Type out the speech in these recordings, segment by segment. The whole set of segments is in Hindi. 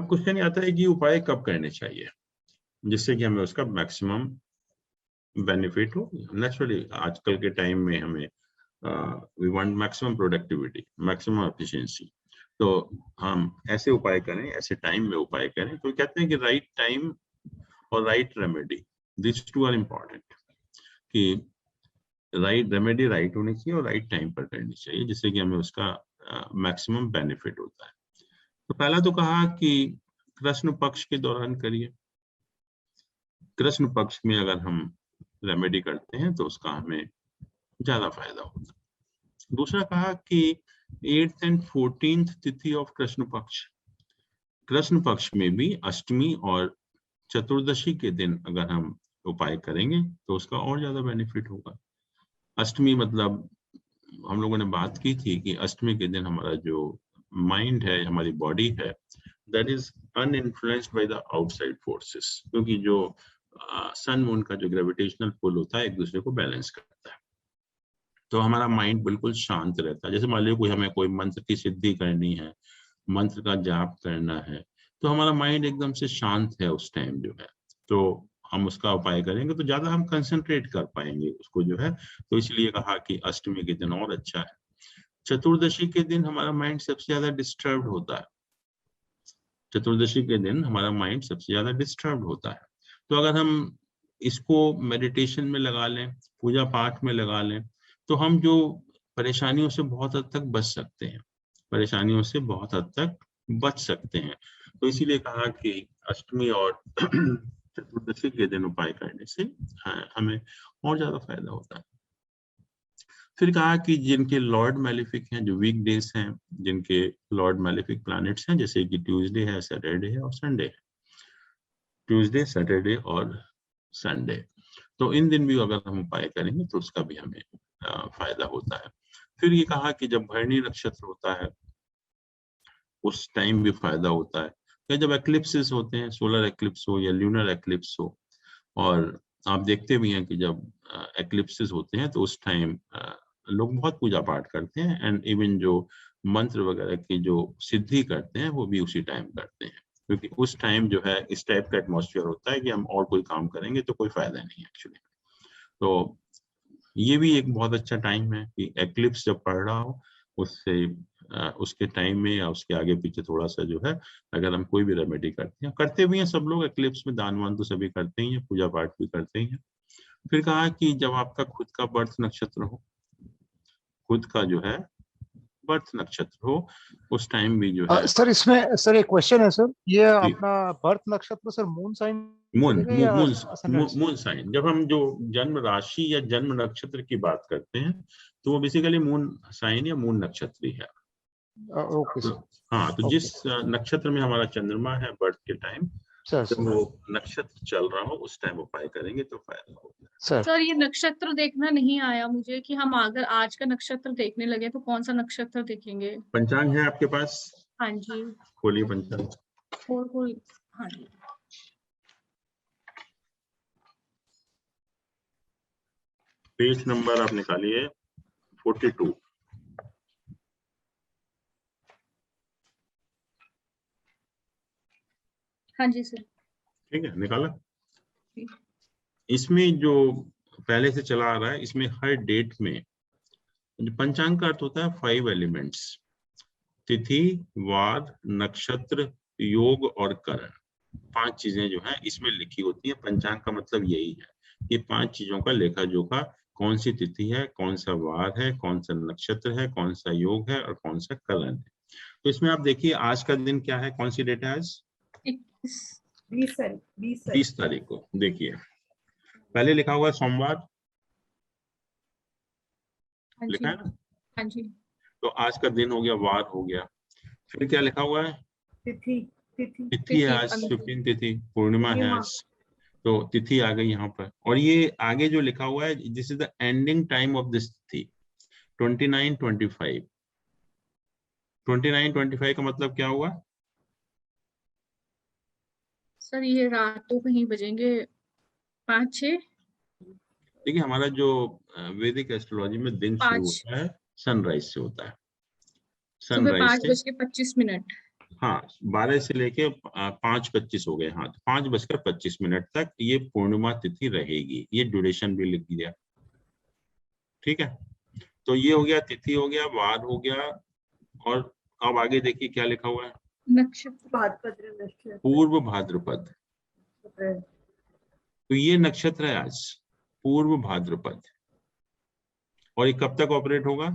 अब क्वेश्चन आता है कि उपाय कब करने चाहिए जिससे कि हमें उसका मैक्सिमम बेनिफिट हो। नेचुरली आजकल के टाइम में हमें we want maximum productivity, maximum efficiency, तो हम ऐसे उपाय करें, ऐसे टाइम में उपाय करें। तो कहते हैं कि राइट टाइम और right remedy, this two are important, कि राइट रेमेडी राइट होनी चाहिए और राइट टाइम पर करनी चाहिए जिससे कि हमें उसका मैक्सिमम बेनिफिट होता है। तो पहला तो कहा कि कृष्ण पक्ष के दौरान करिए। कृष्ण पक्ष में अगर हम रेमेडी करते हैं तो उसका हमें ज्यादा फायदा होता है। दूसरा कहा कि 8th and 14th तिथि ऑफ कृष्ण पक्ष, कृष्ण पक्ष में भी अष्टमी और चतुर्दशी के दिन अगर हम उपाय करेंगे तो उसका और ज्यादा बेनिफिट होगा। अष्टमी मतलब हम लोगों ने बात की थी कि अष्टमी के दिन हमारा जो माइंड है, हमारी बॉडी है, that is uninfluenced by the outside forces, क्योंकि जो सन मून का जो ग्रेविटेशनल पुल होता है एक दूसरे को बैलेंस करता है, तो हमारा माइंड बिल्कुल शांत रहता है। जैसे मान लीजिए हमें कोई मंत्र की सिद्धि करनी है, मंत्र का जाप करना है, तो हमारा माइंड एकदम से शांत है उस टाइम जो है, तो हम उसका उपाय करेंगे तो ज्यादा हम कंसंट्रेट कर पाएंगे उसको जो है। तो इसलिए कहा कि अष्टमी के दिन और अच्छा है। चतुर्दशी के दिन हमारा माइंड सबसे ज्यादा डिस्टर्ब होता है। चतुर्दशी के दिन हमारा माइंड सबसे ज्यादा डिस्टर्ब होता है। तो अगर हम इसको मेडिटेशन में लगा लें, पूजा पाठ में लगा लें, तो हम जो परेशानियों से बहुत हद तक बच सकते हैं, परेशानियों से बहुत हद तक बच सकते हैं। तो इसीलिए कहा कि अष्टमी और चतुर्दशी के दिन उपाय करने से हमें और ज्यादा फायदा होता है। फिर कहा कि जिनके लॉर्ड मैलिफिक हैं, जो वीक डेज हैं, जिनके लॉर्ड मैलिफिक प्लैनेट्स हैं, जैसे कि ट्यूसडे है, सैटरडे है और संडे है, ट्यूसडे, सैटरडे और संडे, तो इन दिन भी अगर हम उपाय करेंगे तो उसका भी हमें फायदा होता है। फिर ये कहा कि जब भरणी नक्षत्र होता है उस टाइम भी फायदा होता है, या जब एक्लिप्सेस होते हैं, सोलर एक्लिप्स हो या ल्यूनर एक्लिप्स हो, और आप देखते भी हैं कि जब एक्लिप्सेस होते हैं तो उस टाइम लोग बहुत पूजा पाठ करते हैं, एंड इवन जो मंत्र वगैरह की जो सिद्धि करते हैं वो भी उसी टाइम करते हैं, क्योंकि उस टाइम जो है इस टाइप का एटमॉस्फेयर होता है कि हम और कोई काम करेंगे तो कोई फायदा नहीं है एक्चुअली। तो ये भी एक बहुत अच्छा टाइम है कि एक्लिप्स जब पड़ रहा हो उससे उसके टाइम में या उसके आगे पीछे थोड़ा सा जो है, अगर हम कोई भी रेमेडी करते भी हैं सब लोग, एक्लिप्स में दान वान तो सभी करते ही हैं, पूजा पाठ भी करते ही हैं। फिर कहा कि जब आपका खुद का बर्थ नक्षत्र हो, खुद का जो है बर्थ नक्षत्र हो, उस टाइम भी जो है सर इसमें सर एक क्वेश्चन है सर, ये जी, अपना बर्थ नक्षत्र सर मून साइन मून चलेगा या मून सनराइज? मून साइन, जब हम जो जन्म राशि या जन्म नक्षत्र की बात करते हैं तो वो बेसिकली मून साइन या मून नक्षत्र ही है। ओके तो सर। हाँ, तो ओके जिस नक्षत्र में हमारा चंद्रमा है बर्थ के टाइम, सर। जब वो नक्षत्र चल रहा हो उस टाइम उपाय करेंगे तो फायदा होगा। सर ये नक्षत्र देखना नहीं आया मुझे कि हम अगर आज का नक्षत्र देखने लगे तो कौन सा नक्षत्र देखेंगे? पंचांग है आपके पास? हाँ जी, खोलिए पंचांग। कोई हाँ जी, पेज नंबर आप निकालिए 42। हाँ जी सर। ठीक है, निकाला। इसमें जो पहले से चला आ रहा है, इसमें हर डेट में पंचांग का अर्थ होता है 5 एलिमेंट्स, तिथि, वार, नक्षत्र, योग और करण। 5 चीजें जो है इसमें लिखी होती है। पंचांग का मतलब यही है, ये 5 चीजों का लेखा जोखा, कौन सी तिथि है, कौन सा वार है, कौन सा नक्षत्र है, कौन सा योग है और कौन सा करण है। तो इसमें आप देखिए आज का दिन क्या है, कौन सी डेट है आज? 20 तारीख को। देखिए पहले लिखा हुआ है सोमवार, हाँ लिखा जी, है ना? हाँ जी। तो आज का दिन हो गया, वार हो गया। फिर क्या लिखा हुआ है? तिथि तिथि है आज, 15 तिथि, पूर्णिमा है आज, तो तिथि आ गई यहाँ पर। और ये आगे जो लिखा हुआ है, this is the ending time of this तिथि, 29-25। 29-25 का मतलब क्या हुआ? सर ये रात तो कहीं बजेंगे 5-6, देखिए हमारा जो वैदिक एस्ट्रोलॉजी में दिन शुरू 5 होता है सनराइज से होता है, सुबह सनराइज से 5:25। हाँ 12 से लेके 5:25 हो गए। हाँ, तो 5:25 तक ये पूर्णिमा तिथि रहेगी, ये ड्यूरेशन भी लिख दिया। ठीक है, तो ये हो गया, तिथि हो गया, वार हो गया, और अब आगे देखिए क्या लिखा हुआ है, नक्षत्र भाद्रपद नक्षत्र। पूर्व भाद्रपद। तो ये नक्षत्र है आज, पूर्व भाद्रपद, और ये कब तक ऑपरेट होगा?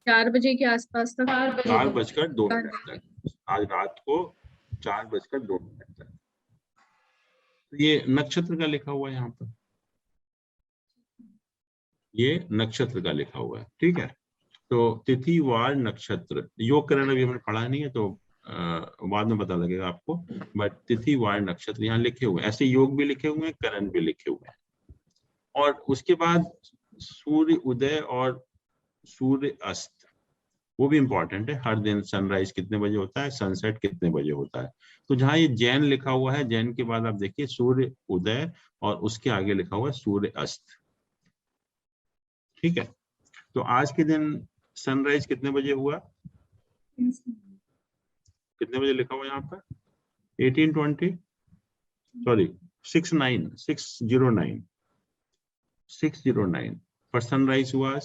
4 बजे के आसपास तक। 4:02 तक, आज रात को 4:02 तक। तो ये नक्षत्र का लिखा हुआ है यहाँ पर, ये नक्षत्र का लिखा हुआ है। ठीक है, तो तिथि वार नक्षत्र, योग करण अभी हमने पढ़ा नहीं है, तो बाद में पता लगेगा आपको, बट तिथि वार नक्षत्र यहाँ लिखे हुए हैं, ऐसे योग भी लिखे हुए हैं, करण भी लिखे हुए हैं। और उसके बाद सूर्य उदय और सूर्य अस्त, वो भी इंपॉर्टेंट है। हर दिन सनराइज कितने बजे होता है, सनसेट कितने बजे होता है। तो जहाँ ये जैन लिखा हुआ है, जैन के बाद आप देखिए सूर्य उदय, और उसके आगे लिखा हुआ है सूर्य अस्त। ठीक है, तो आज के दिन सनराइज कितने बजे हुआ, कितने बजे लिखा हुआ है यहाँ पर, 18:20, सॉरी 609 पर सनराइज हुआ,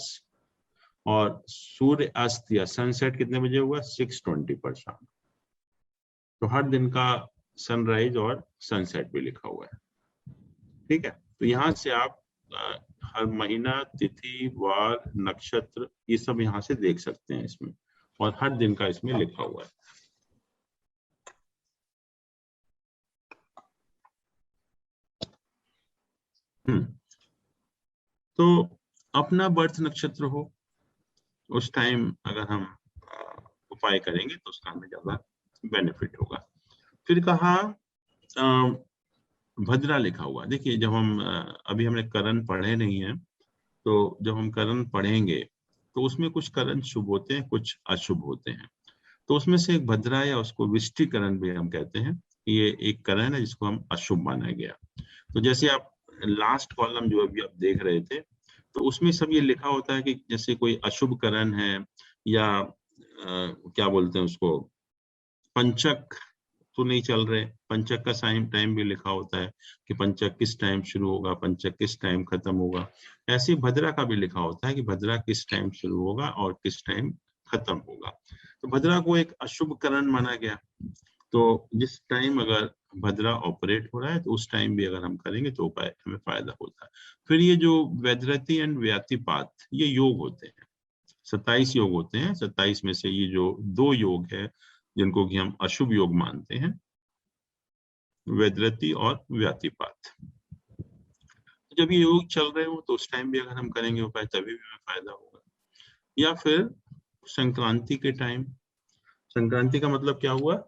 और सूर्य अस्त या सनसेट कितने बजे हुआ, 6:20 पर शाम। तो हर दिन का सनराइज और सनसेट भी लिखा हुआ है। ठीक है, तो यहाँ से आप हर महीना, तिथि, वार, नक्षत्र, ये सब यहाँ से देख सकते हैं इसमें, और हर दिन का इसमें लिखा हुआ है। तो अपना बर्थ नक्षत्र हो उस टाइम अगर हम उपाय करेंगे तो उसका हमें ज्यादा बेनिफिट होगा। फिर कहा भद्रा लिखा हुआ, देखिए जब हम अभी हमने करण पढ़े नहीं है, तो जब हम करण पढ़ेंगे तो उसमें कुछ करण शुभ होते हैं, कुछ अशुभ होते हैं। तो उसमें से एक भद्रा, या उसको विष्टिकरण भी हम कहते हैं, ये एक करण है जिसको हम अशुभ माना गया। तो जैसे आप लास्ट कॉलम जो अभी आप देख रहे थे, तो उसमें सब ये लिखा होता है कि जैसे कोई अशुभ करण है, या क्या बोलते हैं उसको, पंचक तो नहीं चल रहे, पंचक का टाइम भी लिखा होता है कि पंचक किस टाइम शुरू होगा, पंचक किस टाइम खत्म होगा। ऐसे ही भद्रा का भी लिखा होता है कि भद्रा किस टाइम शुरू होगा और किस टाइम खत्म होगा। तो भद्रा को एक अशुभ करण माना गया। तो जिस टाइम अगर भद्रा ऑपरेट हो रहा है, तो उस टाइम भी अगर हम करेंगे तो उपाय हमें फायदा होता है। फिर ये जो वैधरति एंड व्यातिपात, ये योग होते हैं, 27 योग होते हैं। 27 में से ये जो 2 योग है जिनको कि हम अशुभ योग मानते हैं, वैधरति और व्यातिपात, जब ये योग चल रहे हो तो उस टाइम भी अगर हम करेंगे उपाय तभी भी हमें फायदा होगा। या फिर संक्रांति के टाइम, संक्रांति का मतलब क्या हुआ,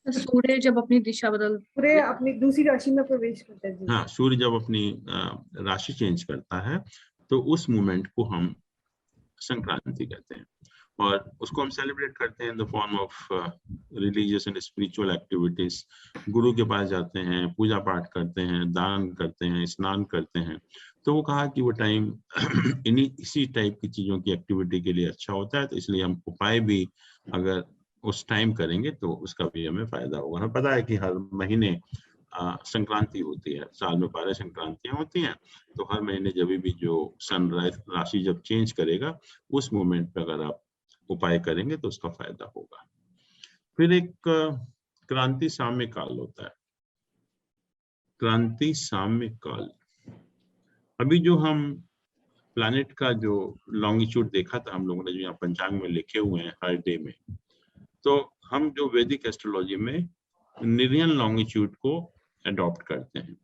सूर्य जब अपनी दिशा बदल, पूरे अपनी दूसरी राशि में प्रवेश करता है। हाँ, सूर्य जब अपनी राशि चेंज करता है तो उस मोमेंट को हम संक्रांति कहते हैं, और उसको हम सेलिब्रेट करते हैं in the form of religious and spiritual activities. गुरु के पास जाते हैं, पूजा पाठ करते हैं, दान करते हैं, स्नान करते हैं। तो वो कहा कि वो टाइम इसी टाइप की चीजों की एक्टिविटी के लिए अच्छा होता है, तो इसलिए हम उपाय भी अगर उस टाइम करेंगे तो उसका भी हमें फायदा होगा। हमें पता है कि हर महीने संक्रांति होती है, साल में 12 संक्रांतियां होती हैं, तो हर महीने जब भी जो सन राशि जब चेंज करेगा, उस मोमेंट पे अगर आप उपाय करेंगे तो उसका फायदा होगा। फिर एक क्रांति साम्य काल होता है, क्रांति साम्य काल। अभी जो हम प्लैनेट का जो लॉन्गिट्यूड देखा था हम लोगों ने, जो यहाँ पंचांग में लिखे हुए हैं हर डे में, तो हम जो वैदिक एस्ट्रोलॉजी में निरियन लॉन्गिट्यूड को अडॉप्ट करते हैं।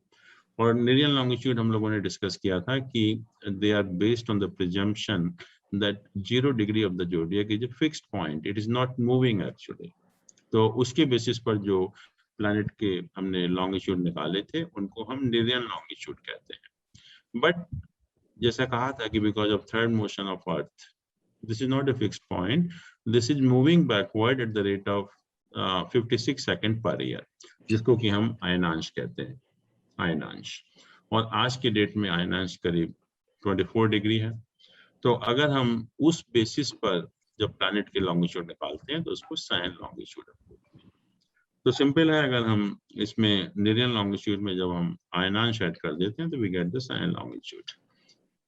और निरियन लॉन्गिट्यूड हम लोगों ने डिस्कस किया था कि they are based on the presumption that 0 degree of the zodiac is a fixed point, it is not moving actually। तो उसके बेसिस पर जो प्लैनेट के हमने लॉन्गिट्यूड निकाले थे उनको हम निरियन लॉन्गिट्यूड कहते हैं। बट जैसा कहा था कि because of third motion of earth, this is not a fixed point, this is moving backward at the rate of 56 second per year, जिसको कि हम अयनांश कहते हैं, अयनांश। और आज के डेट में अयनांश करीब 24 डिग्री है। तो अगर हम उस बेसिस पर जब प्लैनेट के लॉन्गिट्यूड निकालते हैं तो उसको साइन लॉन्गिट्यूड बोलते हैं। तो सिंपल है, अगर हम इसमें नेरियन लॉन्गिट्यूड में जब हम आयनांश ऐड कर देते हैं तो we get the sign longitude.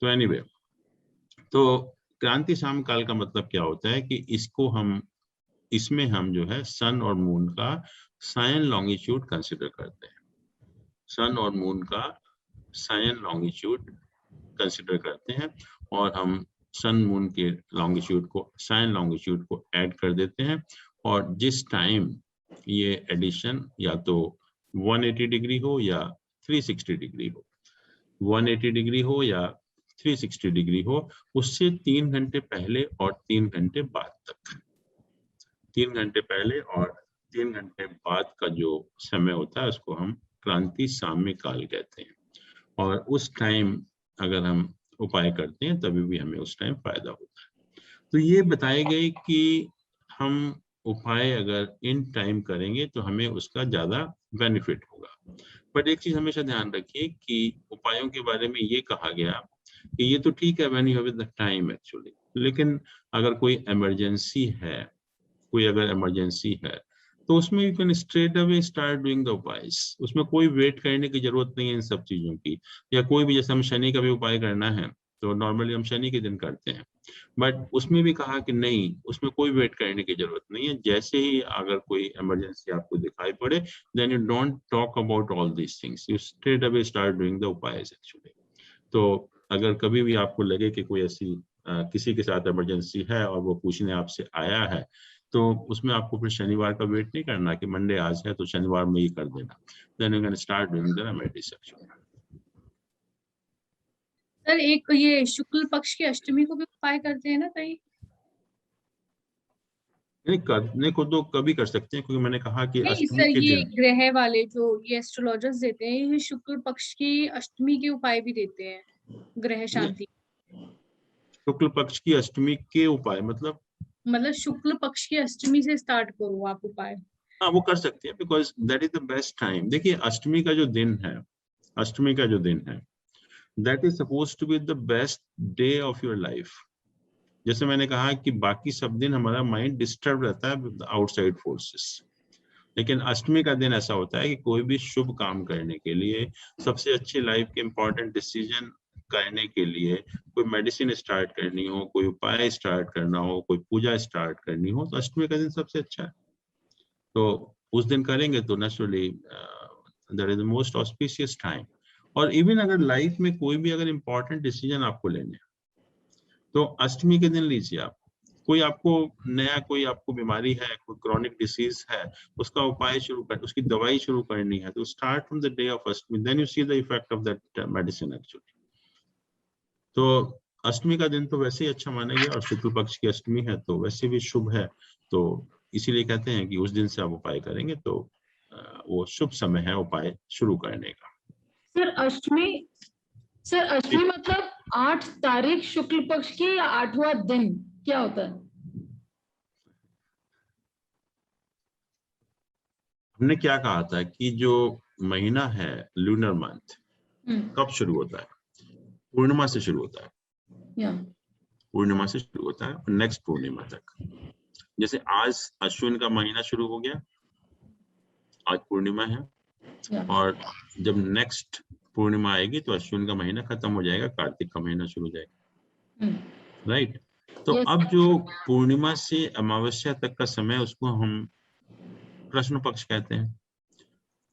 तो एनीवे, तो क्रांति समकाल का मतलब क्या होता है कि इसमें हम जो है सन और मून का साइन लॉन्गिट्यूड कंसिडर करते हैं। सन और मून का साइन लॉन्गिट्यूड कंसिडर करते हैं और हम सन मून के लॉन्गिट्यूड को, साइन लॉन्गिट्यूड को ऐड कर देते हैं, और जिस टाइम ये एडिशन या तो 180 डिग्री हो या 360 डिग्री हो, 180 डिग्री हो या 360 डिग्री हो, उससे 3 घंटे पहले और 3 घंटे बाद तक, 3 घंटे पहले और 3 घंटे बाद का जो समय होता है उसको हम क्रांति साम्यकाल कहते हैं। और उस टाइम अगर हम उपाय करते हैं तभी भी हमें उस टाइम फायदा होता है। तो ये बताए गए कि हम उपाय अगर इन टाइम करेंगे तो हमें उसका ज्यादा बेनिफिट होगा। बट एक चीज हमेशा ध्यान रखिए कि उपायों के बारे में ये कहा गया कि ये तो ठीक है when you have the time actually, लेकिन अगर कोई इमरजेंसी है, कोई अगर इमरजेंसी है तो उसमें you can straight away start doing the उपायस। उसमें कोई वेट करने की जरूरत नहीं है इन सब चीजों की। या कोई भी, जैसे हम शनि का भी उपाय करना है तो नॉर्मली हम शनि के दिन करते हैं, बट उसमें भी कहा कि नहीं, उसमें कोई वेट करने की जरूरत नहीं है। जैसे ही अगर कोई इमरजेंसी आपको दिखाई पड़े, then you don't talk about all these things, you straight away start doing the उपायस एक्चुअली। तो अगर कभी भी आपको लगे कि कोई ऐसी किसी के साथ इमरजेंसी है और वो पूछने आपसे आया है, तो उसमें आपको फिर शनिवार का वेट नहीं करना कि मंडे आज है तो शनिवार में ही कर देना। Then you can start doing the remedies actually. Sir एक ये शुक्ल पक्ष की अष्टमी को भी उपाय करते हैं ना कहीं? नहीं, करने को तो कभी कर सकते हैं, क्योंकि मैंने कहा कि नहीं अष्टमी सर, के ये दिन ग्रह वाले जो ये एस्ट्रोलॉजर्स देते हैं, ये शुक्ल पक्ष की अष्टमी के उपाय भी देते हैं, ग्रह शांति। शुक्ल पक्ष की अष्टमी के उपाय मतलब शुक्ल पक्ष की अष्टमी से स्टार्ट करो आप उपाय। हाँ, वो कर सकते हैं, because that is the best time. देखिए, अष्टमी का जो दिन है, अष्टमी का जो दिन है, that is suppose to be the best day of your life. जैसे मैंने कहा कि बाकी सब दिन हमारा माइंड डिस्टर्ब रहता है विद आउटसाइड फोर्सेस, लेकिन अष्टमी का दिन ऐसा होता है कि कोई भी शुभ काम करने के लिए, सबसे अच्छे लाइफ के इंपॉर्टेंट डिसीजन करने के लिए, कोई मेडिसिन स्टार्ट करनी हो, कोई उपाय स्टार्ट करना हो, कोई पूजा स्टार्ट करनी हो, तो अष्टमी का दिन सबसे अच्छा है। तो उस दिन करेंगे तो naturally that is the most auspicious time. और इवन अगर लाइफ में कोई भी अगर इंपॉर्टेंट डिसीजन आपको लेने हैं तो अष्टमी के दिन लीजिए आप। कोई आपको नया, कोई आपको बीमारी है, कोई क्रॉनिक डिसीज है, उसका उपाय शुरू कर, उसकी दवाई शुरू करनी है, तो start from the day of Ashtami, then you see the effect of that medicine actually. तो अष्टमी का दिन तो वैसे ही अच्छा माना गया, और शुक्ल पक्ष की अष्टमी है तो वैसे भी शुभ है, तो इसीलिए कहते हैं कि उस दिन से आप उपाय करेंगे तो वो शुभ समय है उपाय शुरू करने का। सर अष्टमी मतलब 8 तारीख शुक्ल पक्ष की या 8वां दिन क्या होता है? हमने क्या कहा था कि जो महीना है लूनर मंथ कब शुरू होता है? पूर्णिमा से शुरू होता है, पूर्णिमा से शुरू होता है और नेक्स्ट पूर्णिमा तक। जैसे आज अश्विन का महीना शुरू हो गया, आज पूर्णिमा है, और जब नेक्स्ट पूर्णिमा आएगी तो अश्विन का महीना खत्म हो जाएगा, कार्तिक का महीना शुरू हो जाएगा, राइट? तो अब जो पूर्णिमा से अमावस्या तक का समय, उसको हम कृष्ण पक्ष कहते हैं,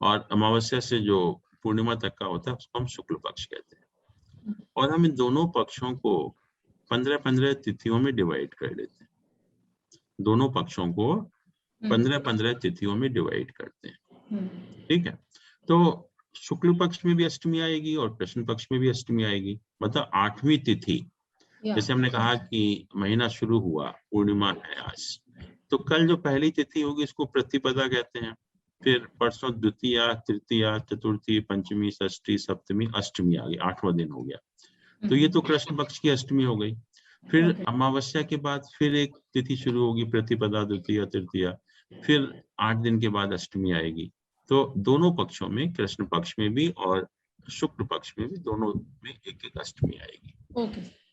और अमावस्या से जो पूर्णिमा तक का होता है उसको हम शुक्ल पक्ष कहते हैं। और हम इन दोनों पक्षों को 15-15 तिथियों में डिवाइड कर देते हैं, दोनों पक्षों को 15-15 तिथियों में डिवाइड करते हैं, ठीक है? तो शुक्ल पक्ष में भी अष्टमी आएगी और कृष्ण पक्ष में भी अष्टमी आएगी, मतलब 8वीं तिथि। जैसे हमने कहा कि महीना शुरू हुआ, पूर्णिमा है आज, तो कल जो पहली तिथि होगी इसको प्रतिपदा कहते हैं, फिर परसों द्वितीया, तृतीया, चतुर्थी, पंचमी, षष्ठी, सप्तमी, अष्टमी आ गई, 8वां दिन हो गया। तो ये तो कृष्ण पक्ष की अष्टमी हो गई। फिर अमावस्या के बाद फिर एक तिथि शुरू होगी, प्रतिपदा, द्वितीया, तृतीया, फिर 8 दिन के बाद अष्टमी आएगी। तो दोनों पक्षों में, कृष्ण पक्ष में भी और शुक्ल पक्ष में भी दोनों में एक एक अष्टमी आएगी। ओके